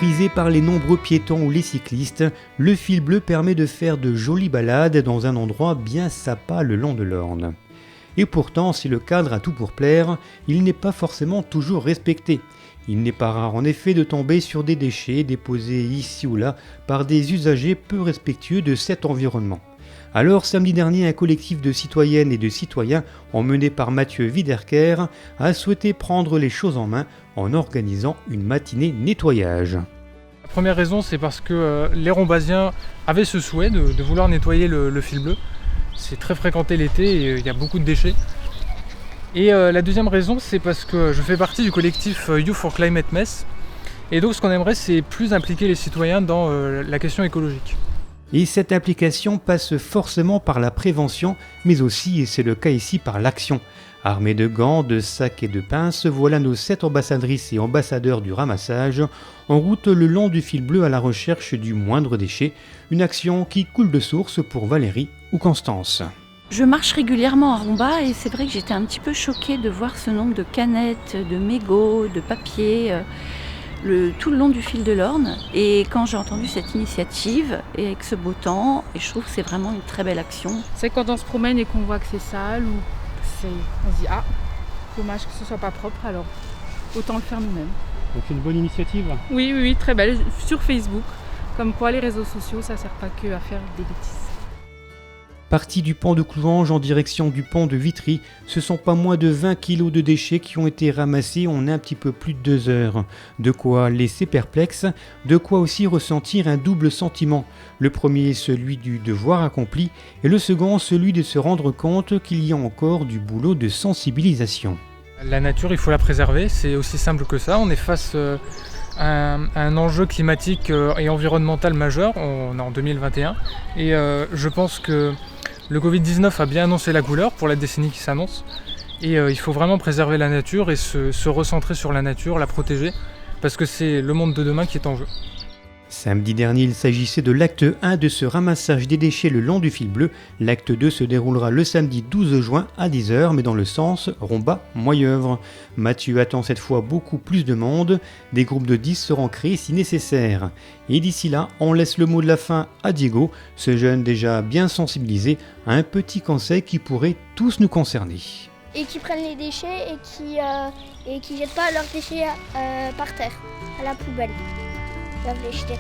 Prisé par les nombreux piétons ou les cyclistes, le fil bleu permet de faire de jolies balades dans un endroit bien sympa le long de l'Orne. Et pourtant, si le cadre a tout pour plaire, il n'est pas forcément toujours respecté. Il n'est pas rare en effet de tomber sur des déchets déposés ici ou là par des usagers peu respectueux de cet environnement. Alors samedi dernier, un collectif de citoyennes et de citoyens, emmené par Mathieu Wiederkehr, a souhaité prendre les choses en main en organisant une matinée nettoyage. La première raison, c'est parce que les Rombasiens avaient ce souhait de vouloir nettoyer le fil bleu. C'est très fréquenté l'été et il y a beaucoup de déchets. Et la deuxième raison, c'est parce que je fais partie du collectif Youth for Climate Mess. Et donc ce qu'on aimerait, c'est plus impliquer les citoyens dans la question écologique. Et cette implication passe forcément par la prévention, mais aussi, et c'est le cas ici, par l'action. Armés de gants, de sacs et de pinces, voilà nos 7 ambassadrices et ambassadeurs du ramassage en route le long du fil bleu à la recherche du moindre déchet, une action qui coule de source pour Valérie ou Constance. Je marche régulièrement à Romba et c'est vrai que j'étais un petit peu choquée de voir ce nombre de canettes, de mégots, de papier tout le long du fil de l'Orne. Et quand j'ai entendu cette initiative et avec ce beau temps, et je trouve que c'est vraiment une très belle action. C'est quand on se promène et qu'on voit que c'est sale ou on se dit ah, dommage que ce soit pas propre, alors autant le faire nous-mêmes. Donc c'est une bonne initiative. Oui, très belle, sur Facebook. Comme quoi les réseaux sociaux, ça sert pas que à faire des bêtises. Parti du pont de Couvanges en direction du pont de Vitry, ce sont pas moins de 20 kilos de déchets qui ont été ramassés en un petit peu plus de 2 heures. De quoi laisser perplexe, de quoi aussi ressentir un double sentiment. Le premier, celui du devoir accompli, et le second, celui de se rendre compte qu'il y a encore du boulot de sensibilisation. La nature, il faut la préserver, c'est aussi simple que ça. On est face à un enjeu climatique et environnemental majeur, on est en 2021, et je pense que le Covid-19 a bien annoncé la couleur pour la décennie qui s'annonce, et il faut vraiment préserver la nature et se recentrer sur la nature, la protéger, parce que c'est le monde de demain qui est en jeu. Samedi dernier, il s'agissait de l'acte 1 de ce ramassage des déchets le long du fil bleu. L'acte 2 se déroulera le samedi 12 juin à 10h, mais dans le sens Romba-Moyeuvre. Mathieu attend cette fois beaucoup plus de monde. Des groupes de 10 seront créés si nécessaire. Et d'ici là, on laisse le mot de la fin à Diego, ce jeune déjà bien sensibilisé à un petit conseil qui pourrait tous nous concerner. Et qui prennent les déchets et qui jettent pas leurs déchets par terre, à la poubelle. Ils doivent les jeter.